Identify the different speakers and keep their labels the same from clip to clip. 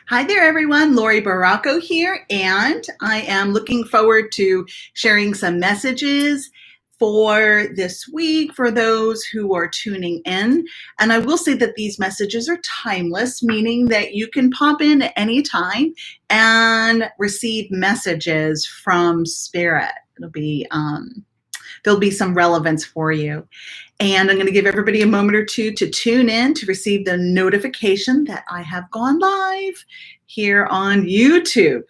Speaker 1: Hi there, everyone. Laurie Baracco here, and I am looking forward to sharing some messages for this week for those who are tuning in. And I will say that these messages are timeless, meaning that you can pop in at any time and receive messages from Spirit. There'll be some relevance for you. And I'm going to give everybody a moment or two to tune in to receive the notification that I have gone live here on YouTube.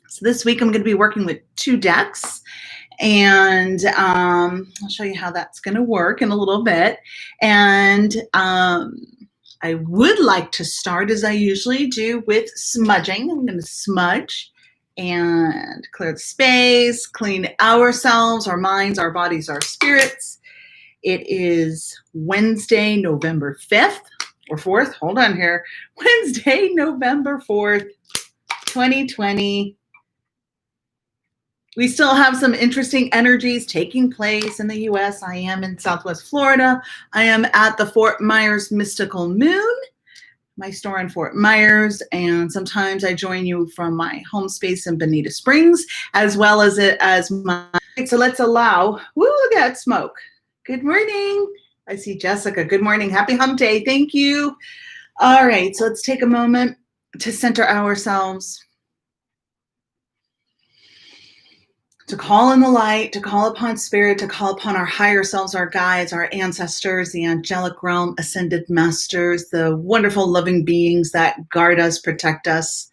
Speaker 1: So this week I'm going to be working with 2 decks, and I'll show you how that's going to work in a little bit. And I would like to start, as I usually do, with smudging. I'm going to smudge and clear the space, clean ourselves, our minds, our bodies, our spirits. It is Wednesday, November 5th or 4th. Hold on here. Wednesday, November 4th, 2020. We still have some interesting energies taking place in the U.S. I am in Southwest Florida. I am at the Fort Myers Mystical Moon, my store in Fort Myers, and sometimes I join you from my home space in Bonita Springs, as well as my. So let's allow. Woo! Look at that smoke. Good morning. I see Jessica. Good morning. Happy hump day. Thank you. All right, so let's take a moment to center ourselves, to call in the light, to call upon spirit, to call upon our higher selves, our guides, our ancestors, the angelic realm, ascended masters, the wonderful loving beings that guard us, protect us,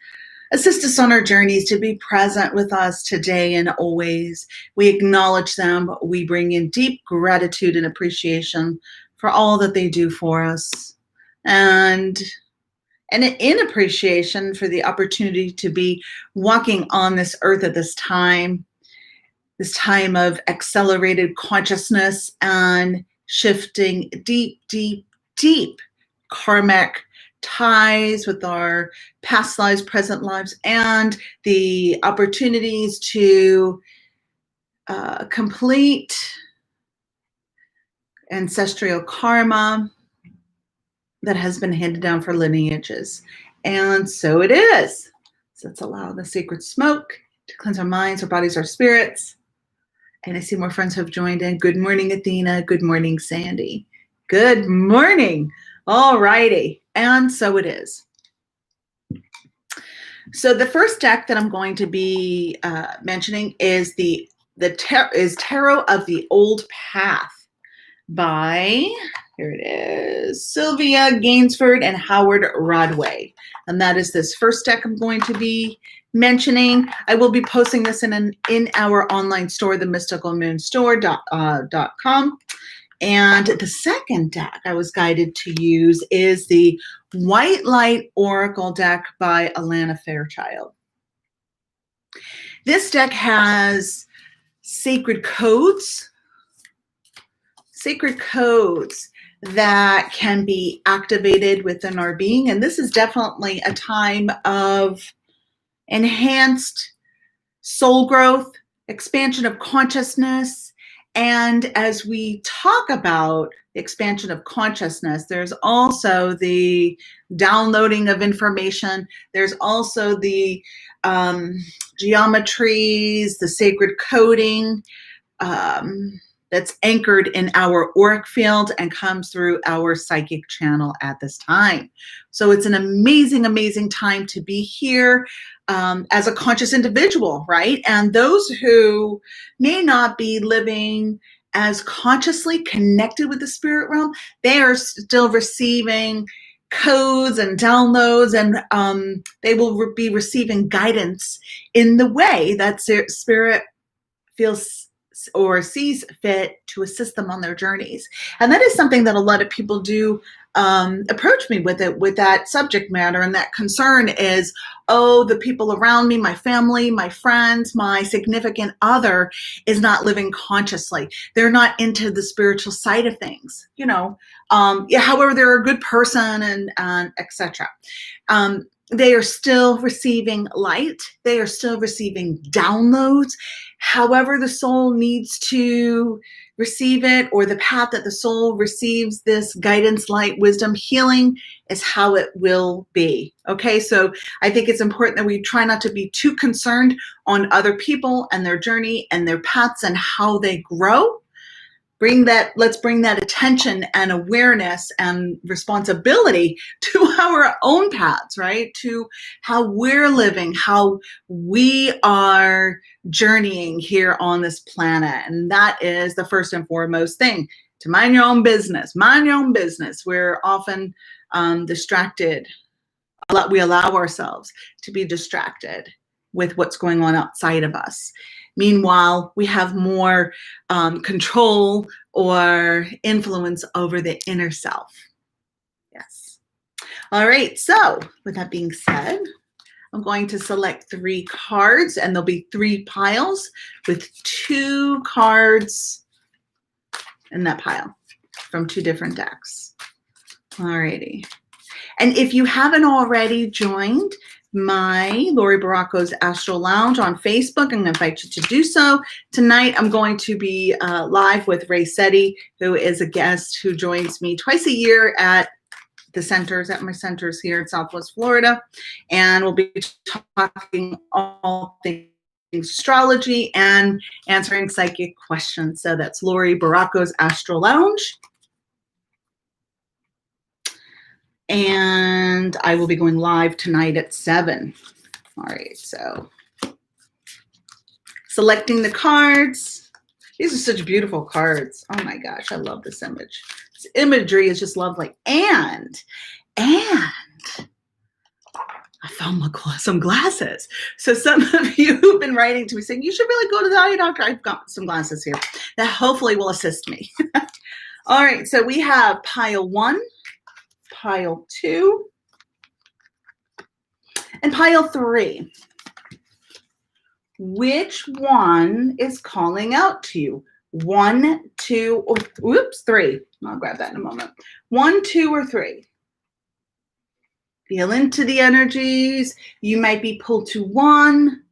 Speaker 1: assist us on our journeys, to be present with us today and always. We acknowledge them. We bring in deep gratitude and appreciation for all that they do for us. And in appreciation for the opportunity to be walking on this earth at this time of accelerated consciousness and shifting deep, deep, deep karmic ties with our past lives, present lives, and the opportunities to complete ancestral karma that has been handed down for lineages. And so it is. So let's allow the sacred smoke to cleanse our minds, our bodies, our spirits. And I see more friends have joined in. Good morning, Athena. Good morning, Sandy. Good morning. All righty. And so it is. So the first deck that I'm going to be mentioning is Tarot of the Old Path by, here it is, Sylvia Gainsford and Howard Rodway. And that is this first deck I'm going to be mentioning. I will be posting this in our online store, themysticalmoonstore.com. And the second deck I was guided to use is the White Light Oracle deck by Alana Fairchild. This deck has sacred codes that can be activated within our being. And this is definitely a time of enhanced soul growth, expansion of consciousness. And as we talk about expansion of consciousness, there's also the downloading of information. There's also the geometries, the sacred coding that's anchored in our auric field and comes through our psychic channel at this time. So it's an amazing, amazing time to be here as a conscious individual, right? And those who may not be living as consciously connected with the spirit realm, they are still receiving codes and downloads, and they will be receiving guidance in the way that spirit feels or sees fit to assist them on their journeys. And that is something that a lot of people do approach me with that subject matter. And that concern is, oh, the people around me, my family, my friends, my significant other is not living consciously. They're not into the spiritual side of things, however, they're a good person and etc. They are still receiving light. They are still receiving downloads. however the soul needs to receive it, or the path that the soul receives this guidance, light, wisdom, healing is how it will be. Okay, so I think it's important that we try not to be too concerned on other people and their journey and their paths and how they grow. Let's bring that attention and awareness and responsibility to our own paths, right? To how we're living, how we are journeying here on this planet. And that is the first and foremost thing, to mind your own business. Mind your own business. We're often distracted. We allow ourselves to be distracted with what's going on outside of us. Meanwhile, we have more control or influence over the inner self. Yes. All right. So with that being said, I'm going to select 3 cards, and there'll be 3 piles with 2 cards in that pile from 2 different decks. All righty. And if you haven't already joined my Laurie Baracco's Astral Lounge on Facebook, I'm going to invite you to do so. Tonight, I'm going to be live with Ray Setti, who is a guest who joins me twice a year at the centers, at my centers here in Southwest Florida. And we'll be talking all things astrology and answering psychic questions. So that's Laurie Baracco's Astral Lounge. And I will be going live tonight at 7. All right, so selecting the cards. These are such beautiful cards. Oh my gosh, I love this image. This imagery is just lovely. And I found some glasses. So some of you who've been writing to me saying, you should really go to the eye doctor. I've got some glasses here that hopefully will assist me. All right, so we have pile 1. Pile 2, and pile 3. Which one is calling out to you? 1, 2, or whoops, 3. I'll grab that in a moment. 1, 2, or 3. Feel into the energies. You might be pulled to 1,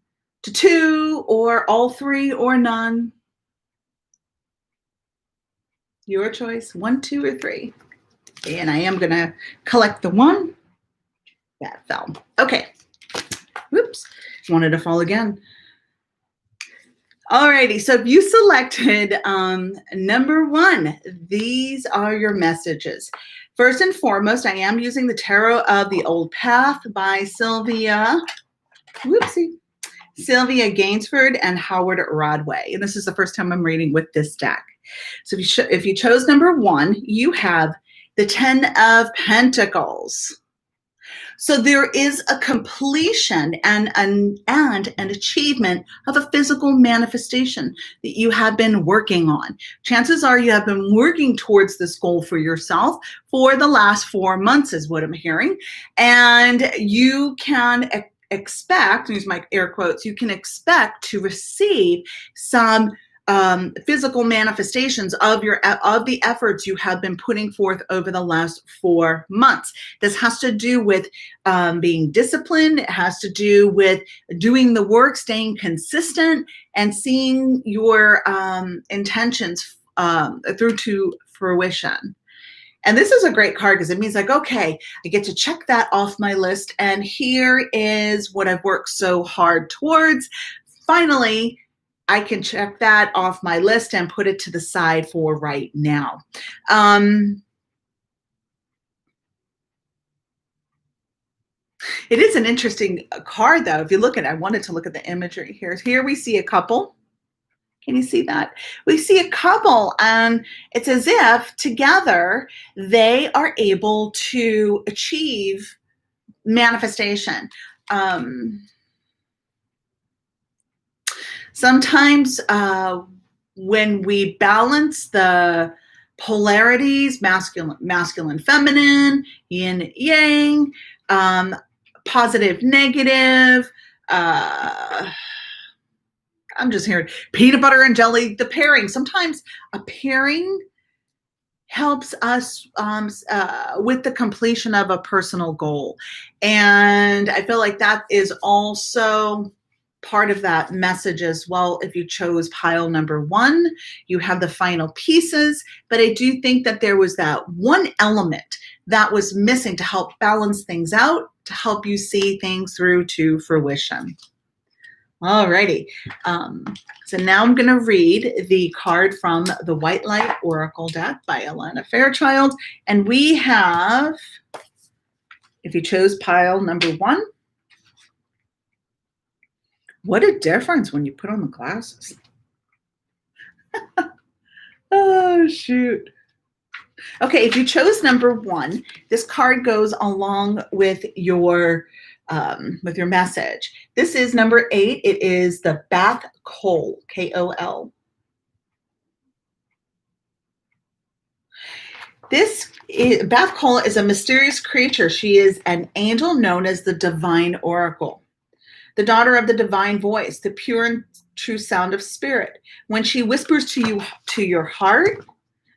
Speaker 1: to 2, or all 3, or none. Your choice, 1, 2, or 3. And I am going to collect the 1. That fell. Okay. Whoops. Wanted to fall again. Alrighty. So if you selected number 1, these are your messages. First and foremost, I am using the Tarot of the Old Path by Sylvia Gainsford and Howard Rodway. And this is the first time I'm reading with this deck. So if you chose number 1, you have the 10 of Pentacles. So there is a completion and an achievement of a physical manifestation that you have been working on. Chances are you have been working towards this goal for yourself for the last 4 months is what I'm hearing. And you can expect, use my air quotes, you can expect to receive some physical manifestations of the efforts you have been putting forth over the last 4 months. This has to do with being disciplined. It has to do with doing the work, staying consistent, and seeing your intentions through to fruition. And this is a great card because it means like, okay, I get to check that off my list. And here is what I've worked so hard towards. Finally, I can check that off my list and put it to the side for right now. It is an interesting card, though. If you look at it, I wanted to look at the imagery here. Here we see a couple. Can you see that? We see a couple, and it's as if together they are able to achieve manifestation. Sometimes when we balance the polarities, masculine, feminine, yin, yang, positive, negative, I'm just hearing peanut butter and jelly, the pairing. Sometimes a pairing helps us with the completion of a personal goal. And I feel like that is also part of that message as well. If you chose pile number 1, you have the final pieces, but I do think that there was that one element that was missing to help balance things out, to help you see things through to fruition. Alrighty, so now I'm going to read the card from the White Light Oracle deck by Alana Fairchild, and we have, if you chose pile number 1, what a difference when you put on the glasses. Oh, shoot. Okay, if you chose number 1, this card goes along with your message. This is number 8. It is the Bath Kol, K-O-L. Bath Kol is a mysterious creature. She is an angel known as the Divine Oracle, the daughter of the divine voice, the pure and true sound of spirit. When she whispers to you, to your heart,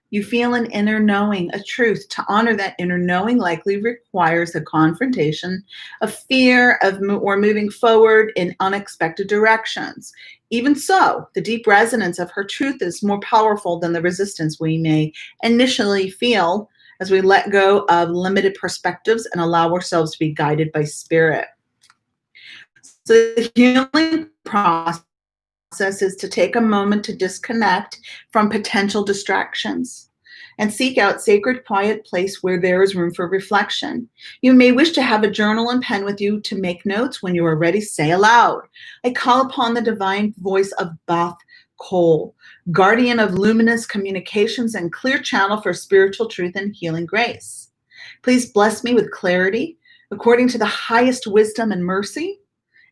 Speaker 1: you feel an inner knowing, a truth. To honor that inner knowing likely requires a confrontation of fear or moving forward in unexpected directions. Even so, the deep resonance of her truth is more powerful than the resistance we may initially feel as we let go of limited perspectives and allow ourselves to be guided by spirit. So the healing process is to take a moment to disconnect from potential distractions and seek out sacred, quiet place where there is room for reflection. You may wish to have a journal and pen with you to make notes. When you are ready, say aloud, I call upon the divine voice of Bath Kol, guardian of luminous communications and clear channel for spiritual truth and healing grace. Please bless me with clarity according to the highest wisdom and mercy.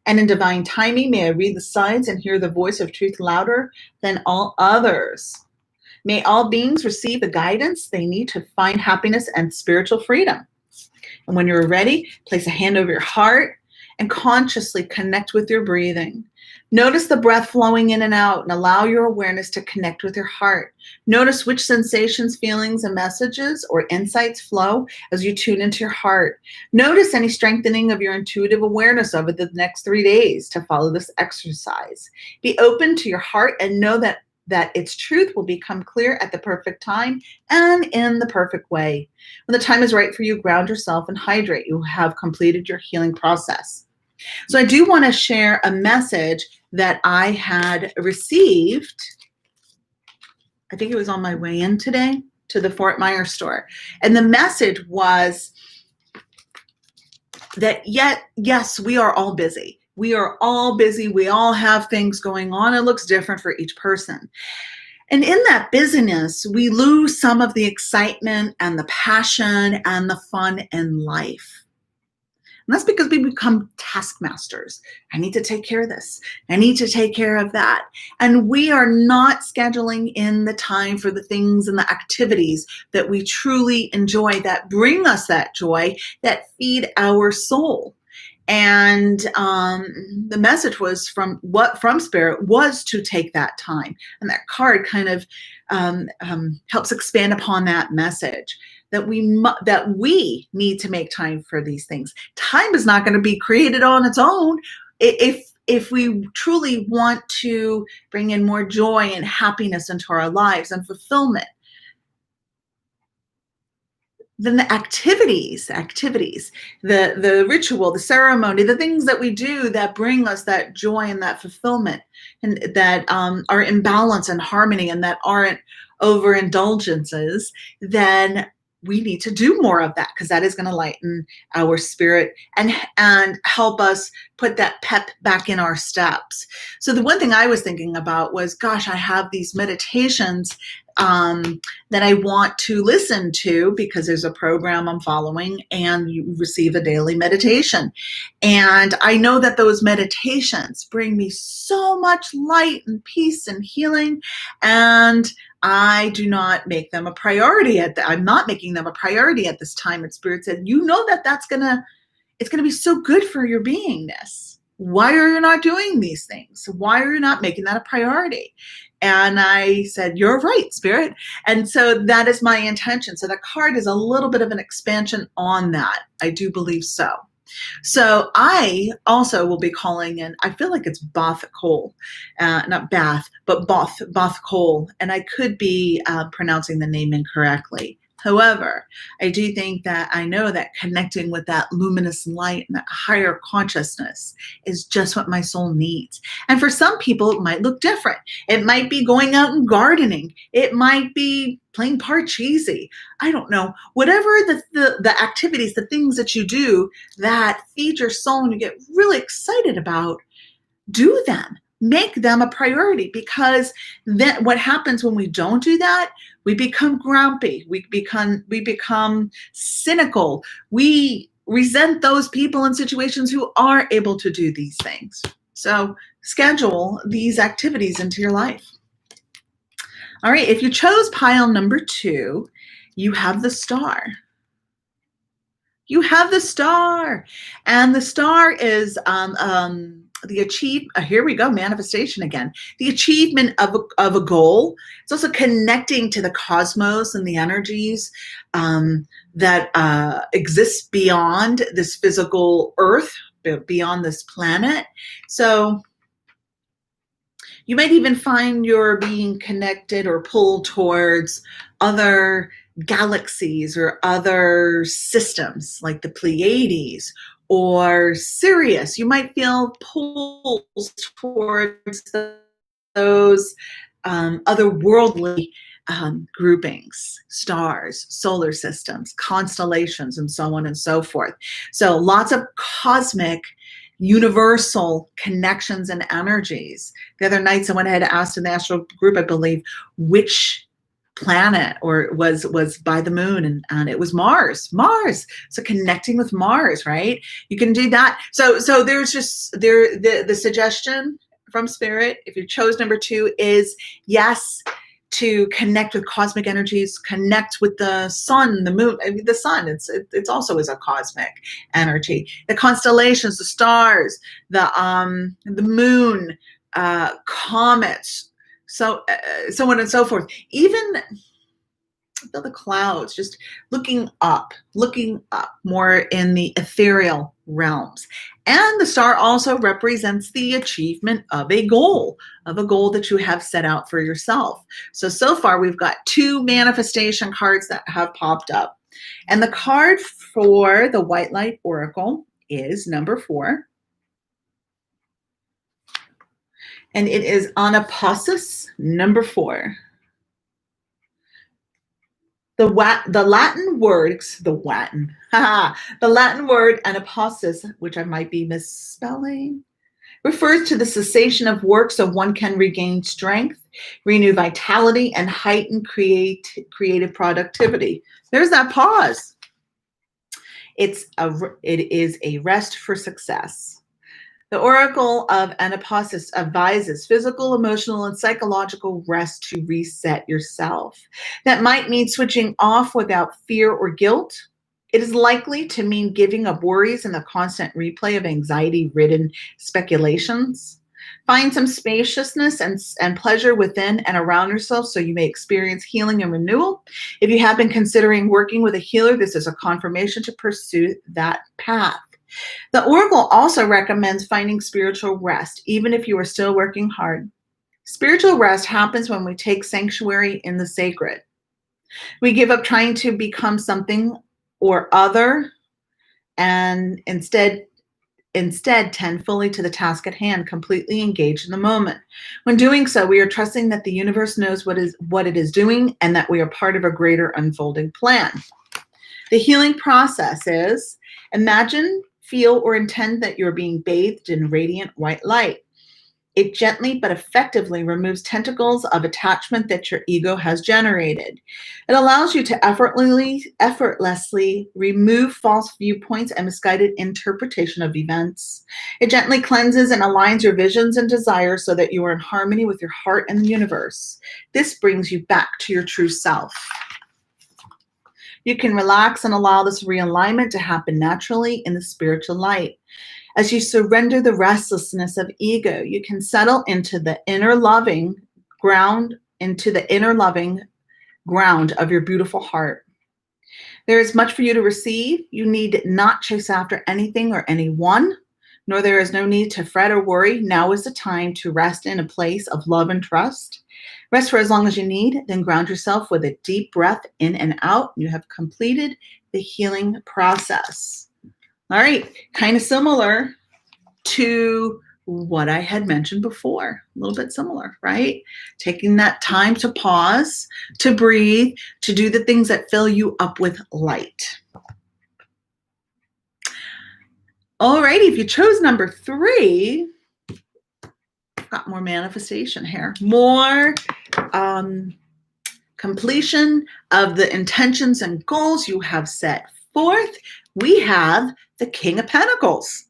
Speaker 1: And in divine timing, may I read the signs and hear the voice of truth louder than all others. May all beings receive the guidance they need to find happiness and spiritual freedom. And when you're ready, place a hand over your heart and consciously connect with your breathing. Notice the breath flowing in and out and allow your awareness to connect with your heart. Notice which sensations, feelings, and messages or insights flow as you tune into your heart. Notice any strengthening of your intuitive awareness over the next 3 days to follow this exercise. Be open to your heart and know that its truth will become clear at the perfect time and in the perfect way. When the time is right for you, ground yourself and hydrate. You have completed your healing process. So I do want to share a message that I had received. I think it was on my way in today to the Fort Myers store. And the message was that yes, we are all busy. We are all busy. We all have things going on. It looks different for each person. And in that busyness, we lose some of the excitement and the passion and the fun in life. And that's because we become taskmasters. I need to take care of this. I need to take care of that. And we are not scheduling in the time for the things and the activities that we truly enjoy, that bring us that joy, that feed our soul. And the message was from Spirit was to take that time. And that card kind of helps expand upon that message, that we need to make time for these things. Time is not going to be created on its own. If we truly want to bring in more joy and happiness into our lives and fulfillment, then the activities, the ritual, the ceremony, the things that we do that bring us that joy and that fulfillment, and that are in balance and harmony and that aren't overindulgences, then we need to do more of that, because that is going to lighten our spirit and help us put that pep back in our steps. So the one thing I was thinking about was, gosh, I have these meditations that I want to listen to, because there's a program I'm following and you receive a daily meditation. And I know that those meditations bring me so much light and peace and healing, and I do not make them a priority I'm not making them a priority at this time. And Spirit said, you know that it's gonna be so good for your beingness. Why are you not doing these things? Why are you not making that a priority? And I said, you're right, Spirit. And so that is my intention. So the card is a little bit of an expansion on that. I do believe so. So I also will be calling in, I feel like it's Bath Cole, not Bath, but Bath Cole. And I could be pronouncing the name incorrectly. However, I do think that I know that connecting with that luminous light and that higher consciousness is just what my soul needs. And for some people, it might look different. It might be going out and gardening. It might be playing Parcheesi. I don't know. Whatever the activities, the things that you do that feed your soul and you get really excited about, do them. Make them a priority, because then what happens when we don't do that? We become grumpy. We become cynical. We resent those people and situations who are able to do these things. So schedule these activities into your life. All right, if you chose pile number 2, you have the star. You have the star. And the star is the here we go, manifestation again. The achievement of a goal. It's also connecting to the cosmos and the energies that exist beyond this physical earth, beyond this planet. So you might even find you're being connected or pulled towards other galaxies or other systems like the Pleiades or Sirius. You might feel pulls towards those otherworldly groupings, stars, solar systems, constellations, and so on and so forth. So lots of cosmic, universal connections and energies. The other night, someone had asked in the astral group, I believe, which planet or was by the moon, and it was Mars. So connecting with Mars, right? You can do that. So there's just the suggestion from Spirit, if you chose number 2, is yes, to connect with cosmic energies, connect with the sun, the moon. I mean, the sun, it's also is a cosmic energy. The constellations, the stars, the moon, comets, so on and so forth. Even the clouds, just looking up more in the ethereal realms. And the star also represents the achievement of a goal that you have set out for yourself. So far we've got 2 manifestation cards that have popped up. And the card for the White Light Oracle is number 4. And it is Anapasis number 4. The Latin word anapasis, which I might be misspelling, refers to the cessation of work so one can regain strength, renew vitality, and heighten creative productivity. There's that pause. It is a rest for success. The Oracle of Anapasis advises physical, emotional, and psychological rest to reset yourself. That might mean switching off without fear or guilt. It is likely to mean giving up worries and the constant replay of anxiety-ridden speculations. Find some spaciousness and pleasure within and around yourself so you may experience healing and renewal. If you have been considering working with a healer, this is a confirmation to pursue that path. The Oracle also recommends finding spiritual rest, even if you are still working hard. Spiritual rest happens when we take sanctuary in the sacred. We give up trying to become something or other and instead tend fully to the task at hand, completely engaged in the moment. When doing so, we are trusting that the universe knows what it is doing and that we are part of a greater unfolding plan. The healing process is imagine, feel, or intend that you're being bathed in radiant white light. It gently but effectively removes tentacles of attachment that your ego has generated. It allows you to effortlessly remove false viewpoints and misguided interpretation of events. It gently cleanses and aligns your visions and desires so that you are in harmony with your heart and the universe. This brings you back to your true self. You can relax and allow this realignment to happen naturally in the spiritual light. As you surrender the restlessness of ego, you can settle into the inner loving ground of your beautiful heart. There is much for you to receive. You need not chase after anything or anyone, nor there is no need to fret or worry. Now is the time to rest in a place of love and trust. Rest for as long as you need, then ground yourself with a deep breath in and out. You have completed the healing process. All right, kind of similar to what I had mentioned before, a little bit similar, right? Taking that time to pause, to breathe, to do the things that fill you up with light. All righty, if you chose number 3, got more manifestation here, more completion of the intentions and goals you have set forth. We have the King of Pentacles.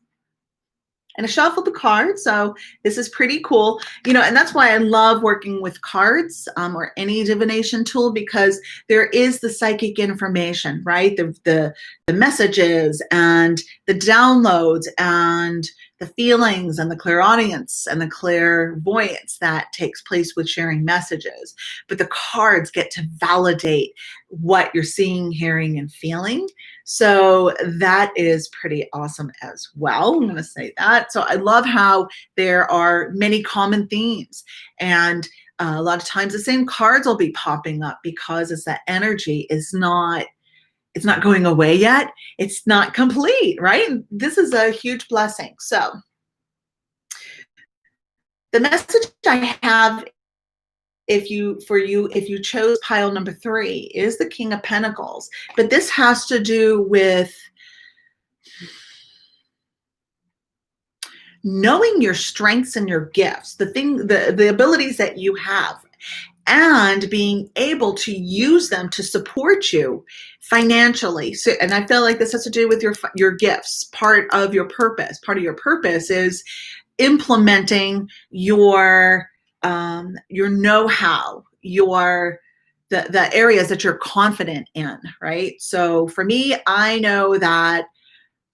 Speaker 1: And I shuffled the cards, so this is pretty cool. You know, and that's why I love working with cards or any divination tool, because there is the psychic information, right? The messages and the downloads and the feelings and the clairaudience and the clairvoyance that takes place with sharing messages. But the cards get to validate what you're seeing, hearing, and feeling. So that is pretty awesome as well. I'm going to say that. So I love how there are many common themes, and a lot of times the same cards will be popping up because it's that energy is not, it's not going away yet. It's not complete, right? This is a huge blessing. So the message I have if you chose pile number 3 is the King of Pentacles, but this has to do with knowing your strengths and your gifts, the abilities that you have, and being able to use them to support you financially. So, and I feel like this has to do with your gifts, part of your purpose. Part of your purpose is implementing your know-how, the areas that you're confident in, right? So for me, I know that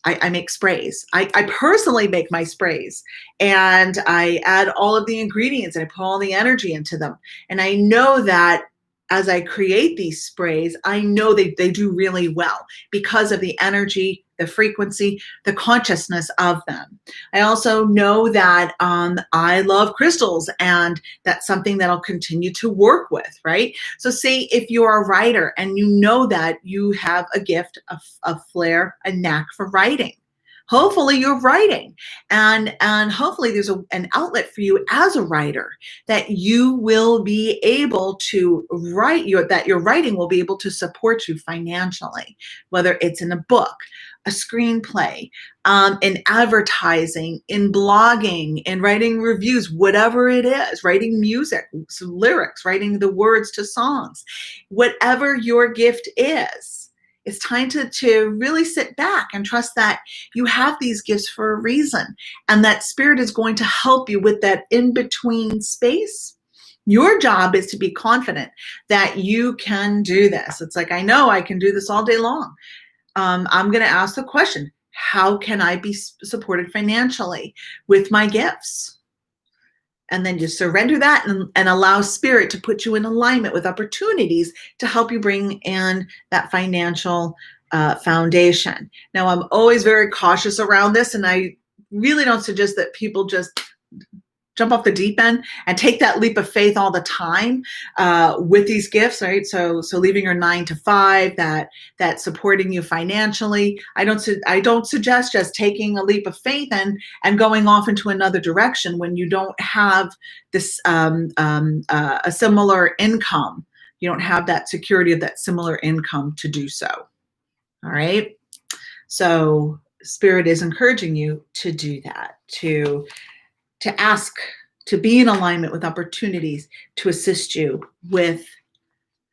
Speaker 1: I make sprays. I personally make my sprays, and I add all of the ingredients and I put all the energy into them. And I know that as I create these sprays, I know they do really well because of the energy, the frequency, the consciousness of them. I also know that I love crystals, and that's something that I'll continue to work with, right? So say if you're a writer and you know that you have a gift, a flair, a knack for writing. Hopefully you're writing, and hopefully there's an outlet for you as a writer that you will be able to write, that your writing will be able to support you financially, whether it's in a book, a screenplay, in advertising, in blogging, in writing reviews, whatever it is, writing music, lyrics, writing the words to songs, whatever your gift is. It's time to really sit back and trust that you have these gifts for a reason, and that spirit is going to help you with that in-between space. Your job is to be confident that you can do this. It's like, I know I can do this all day long. I'm going to ask the question, how can I be supported financially with my gifts? And then you surrender that and allow spirit to put you in alignment with opportunities to help you bring in that financial foundation. Now, I'm always very cautious around this, and I really don't suggest that people just jump off the deep end and take that leap of faith all the time with these gifts, right? So leaving your 9-to-5, that supporting you financially. I don't suggest just taking a leap of faith and going off into another direction when you don't have this a similar income. You don't have that security of that similar income to do so. All right. So Spirit is encouraging you to do that, to ask, to be in alignment with opportunities to assist you with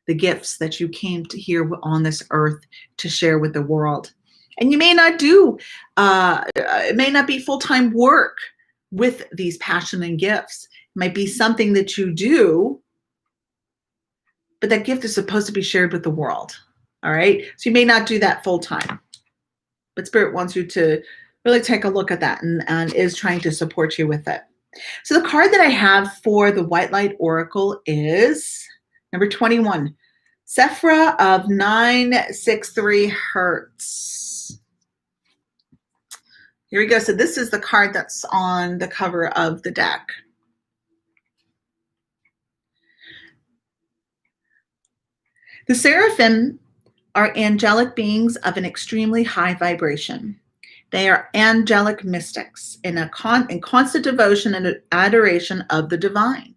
Speaker 1: the gifts that you came to here on this earth to share with the world. And you may not do, it may not be full-time work with these passion and gifts. It might be something that you do, but that gift is supposed to be shared with the world. All right. So you may not do that full-time, but Spirit wants you to really take a look at that and is trying to support you with it. So the card that I have for the White Light Oracle is number 21, Sephra of 963 Hertz. Here we go. So this is the card that's on the cover of the deck. The seraphim are angelic beings of an extremely high vibration. They are angelic mystics in constant devotion and adoration of the divine.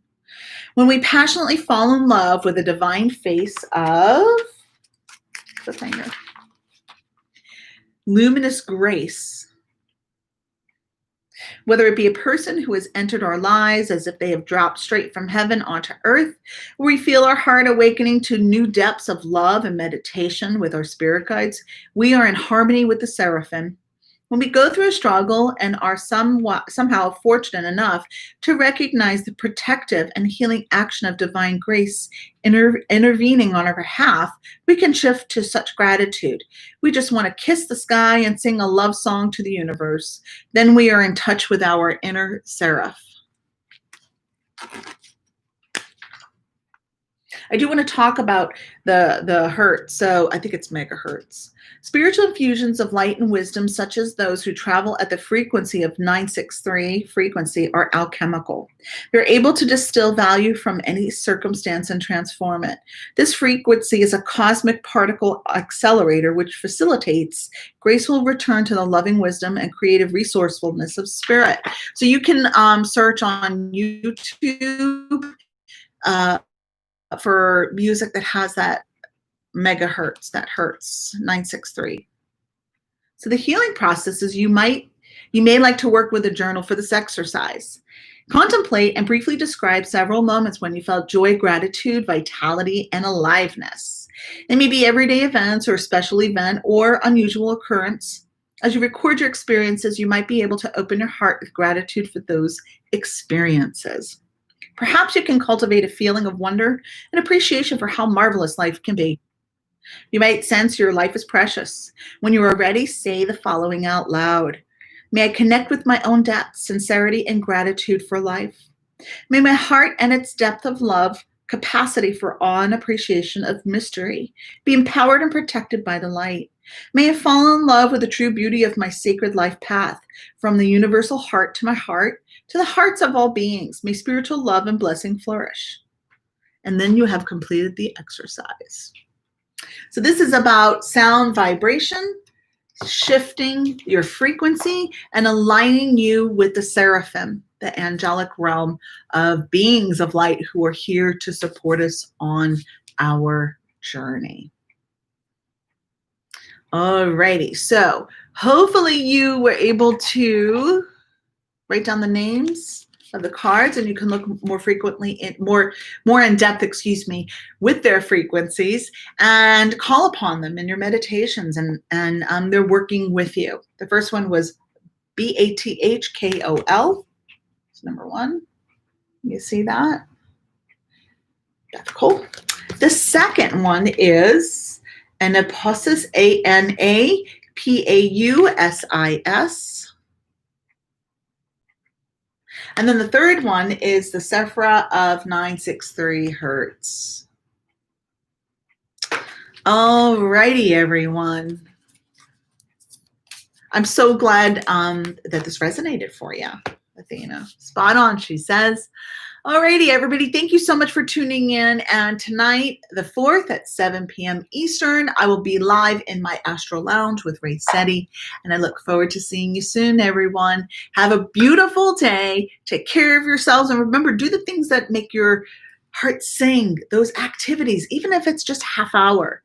Speaker 1: When we passionately fall in love with the divine face of the finger, luminous grace, whether it be a person who has entered our lives as if they have dropped straight from heaven onto earth, where we feel our heart awakening to new depths of love and meditation with our spirit guides, we are in harmony with the seraphim. When we go through a struggle and are somehow fortunate enough to recognize the protective and healing action of divine grace intervening on our behalf, we can shift to such gratitude. We just want to kiss the sky and sing a love song to the universe. Then we are in touch with our inner seraph. I do want to talk about the hertz, so I think it's megahertz. Spiritual infusions of light and wisdom, such as those who travel at the frequency of 963 frequency, are alchemical. They're able to distill value from any circumstance and transform it. This frequency is a cosmic particle accelerator which facilitates graceful return to the loving wisdom and creative resourcefulness of spirit. So you can search on YouTube for music that has that megahertz, that hertz, 963. So the healing process is you may like to work with a journal for this exercise. Contemplate and briefly describe several moments when you felt joy, gratitude, vitality, and aliveness. They may be everyday events or a special event or unusual occurrence. As you record your experiences, you might be able to open your heart with gratitude for those experiences. Perhaps you can cultivate a feeling of wonder and appreciation for how marvelous life can be. You might sense your life is precious. When you are ready, say the following out loud. May I connect with my own depth, sincerity, and gratitude for life. May my heart and its depth of love, capacity for awe and appreciation of mystery, be empowered and protected by the light. May I fall in love with the true beauty of my sacred life path, from the universal heart to my heart, to the hearts of all beings. May spiritual love and blessing flourish. And then you have completed the exercise. So this is about sound vibration, shifting your frequency, and aligning you with the seraphim, the angelic realm of beings of light who are here to support us on our journey. Alrighty, so hopefully you were able to write down the names of the cards, and you can look more frequently more in depth, with their frequencies and call upon them in your meditations, and they're working with you. The first one was BATHKOL. It's number one. You see that? That's cool. The second one is Anapausis, ANAPAUSIS. And then the third one is the Sephra of 963 Hertz. All righty, everyone. I'm so glad that this resonated for you, Athena. Spot on, she says. Alrighty, everybody, thank you so much for tuning in. And tonight, the 4th at 7 p.m. Eastern, I will be live in my Astral Lounge with Ray Seti. And I look forward to seeing you soon, everyone. Have a beautiful day. Take care of yourselves. And remember, do the things that make your heart sing, those activities, even if it's just half hour.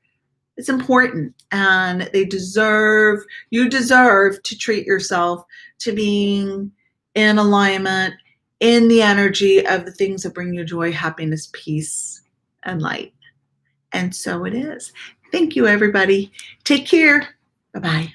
Speaker 1: It's important. And you deserve to treat yourself to being in alignment, in the energy of the things that bring you joy, happiness, peace, and light. And so it is. Thank you, everybody. Take care. Bye-bye.